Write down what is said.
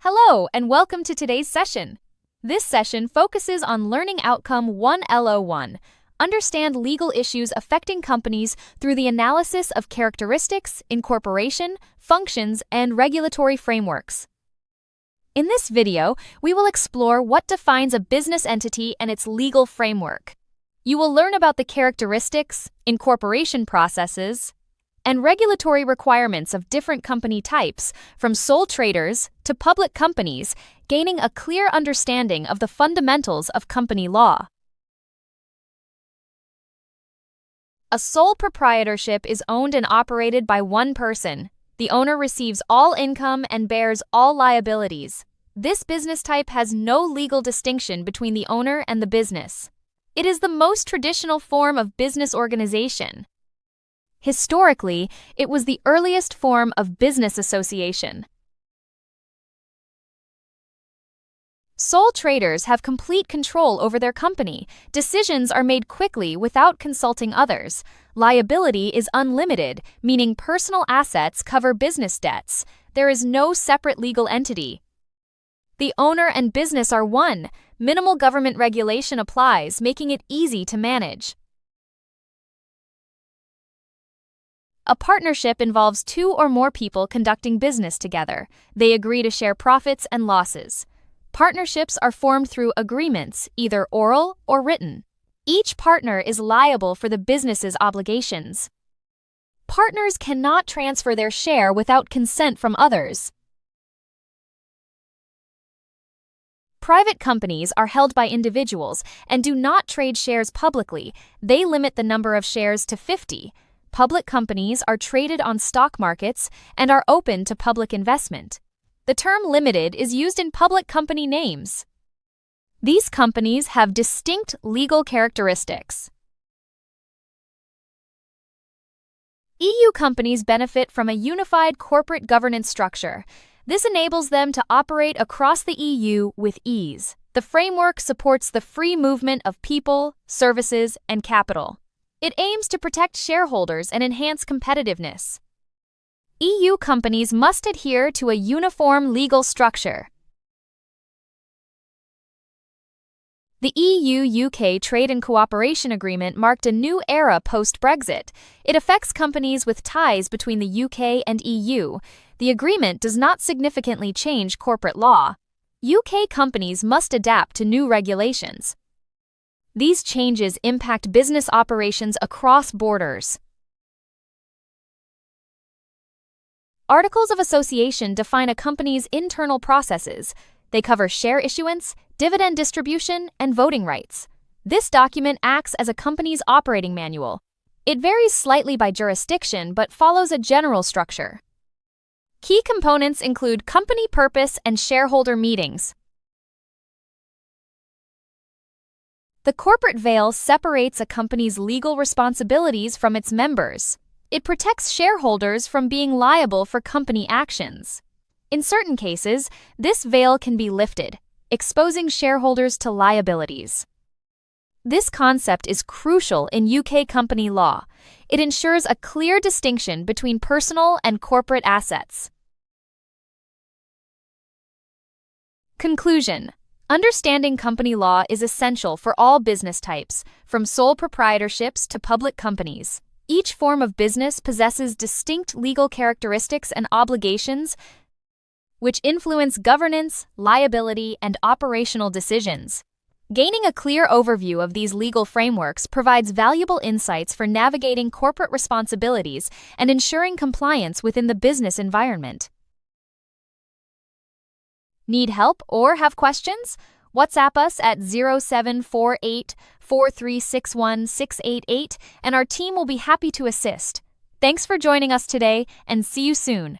Hello, and welcome to today's session. This session focuses on Learning Outcome 1 LO1. Understand legal issues affecting companies through the analysis of characteristics, incorporation, functions, and regulatory frameworks. In this video, we will explore what defines a business entity and its legal framework. You will learn about the characteristics, incorporation processes, and regulatory requirements of different company types, from sole traders to public companies, gaining a clear understanding of the fundamentals of company law. A sole proprietorship is owned and operated by one person. The owner receives all income and bears all liabilities. This business type has no legal distinction between the owner and the business. It is the most traditional form of business organization. Historically, it was the earliest form of business association. Sole traders have complete control over their company. Decisions are made quickly without consulting others. Liability is unlimited, meaning personal assets cover business debts. There is no separate legal entity. The owner and business are one. Minimal government regulation applies, making it easy to manage. A partnership involves two or more people conducting business together. They agree to share profits and losses. Partnerships are formed through agreements, either oral or written. Each partner is liable for the business's obligations. Partners cannot transfer their share without consent from others. Private companies are held by individuals and do not trade shares publicly. They limit the number of shares to 50. Public companies are traded on stock markets and are open to public investment. The term limited is used in public company names. These companies have distinct legal characteristics. EU companies benefit from a unified corporate governance structure. This enables them to operate across the EU with ease. The framework supports the free movement of people, services, and capital. It aims to protect shareholders and enhance competitiveness. EU companies must adhere to a uniform legal structure. The EU-UK Trade and Cooperation Agreement marked a new era post-Brexit. It affects companies with ties between the UK and EU. The agreement does not significantly change corporate law. UK companies must adapt to new regulations. These changes impact business operations across borders. Articles of association define a company's internal processes. They cover share issuance, dividend distribution, and voting rights. This document acts as a company's operating manual. It varies slightly by jurisdiction but follows a general structure. Key components include company purpose and shareholder meetings. The corporate veil separates a company's legal responsibilities from its members. It protects shareholders from being liable for company actions. In certain cases, this veil can be lifted, exposing shareholders to liabilities. This concept is crucial in UK company law. It ensures a clear distinction between personal and corporate assets. Conclusion. Understanding company law is essential for all business types, from sole proprietorships to public companies. Each form of business possesses distinct legal characteristics and obligations, which influence governance, liability, and operational decisions. Gaining a clear overview of these legal frameworks provides valuable insights for navigating corporate responsibilities and ensuring compliance within the business environment. Need help or have questions? WhatsApp us at 0748-4361-688 and our team will be happy to assist. Thanks for joining us today and see you soon.